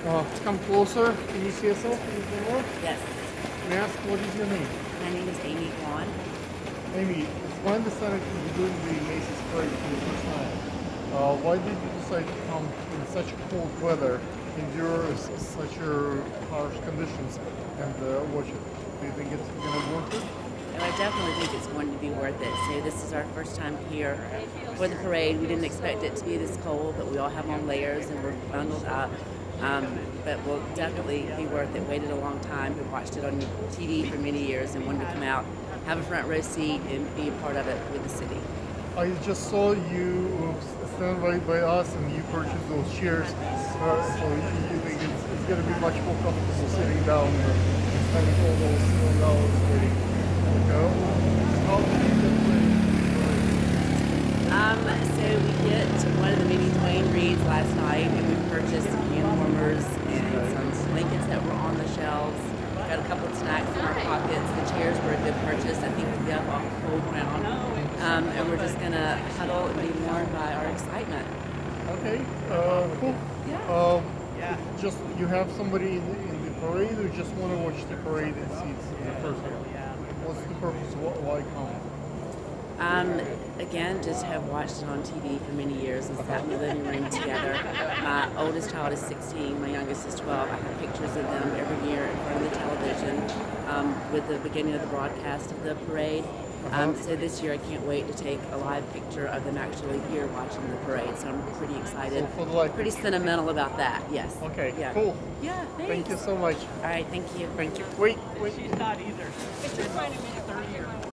Come closer. Can you see yourself a little more? Yes. May I ask, what is your name? My name is Amy Vaughn. Amy, it's my understanding that you're doing the Macy's parade for the first time. Why did you decide to come in such cold weather, endure such harsh conditions, and watch it? Do you think it's going to worth it? And I definitely think it's going to be worth it. So this is our first time here for the parade. We didn't expect it to be this cold, but we all have on layers and we're bundled up. But will definitely be worth it. Waited a long time. We watched it on TV for many years and wanted to come out, have a front row seat, and be a part of it with the city. I just saw you stand right by us and you purchased those chairs. So you think it's going to be much more comfortable sitting down than spending all those hours waiting. How do you get ready? So we get one of the mini Dwayne Reeds last night, and we purchased some hand warmers and some blankets that were on the shelves. Got a couple of snacks in our pockets. The chairs were a good purchase. I think we got off the cold ground. And we're just gonna huddle and be warmed by our excitement. Okay, cool. Yeah. Just you have somebody in the parade, or just want to watch the parade and see it the first time? What's the purpose? Why come? Again, just have watched it on TV for many years and sat in the living room together. My oldest child is 16, my youngest is 12. I have pictures of them every year in front of the television with the beginning of the broadcast of the parade. So this year I can't wait to take a live picture of them actually here watching the parade. So I'm pretty excited, So for the live pretty picture. sentimental about that, yes. Okay, Yeah. cool. Yeah, thanks. Thank you so much. All right, thank you. Thank you. Wait. She's not either. It's just fine a minute.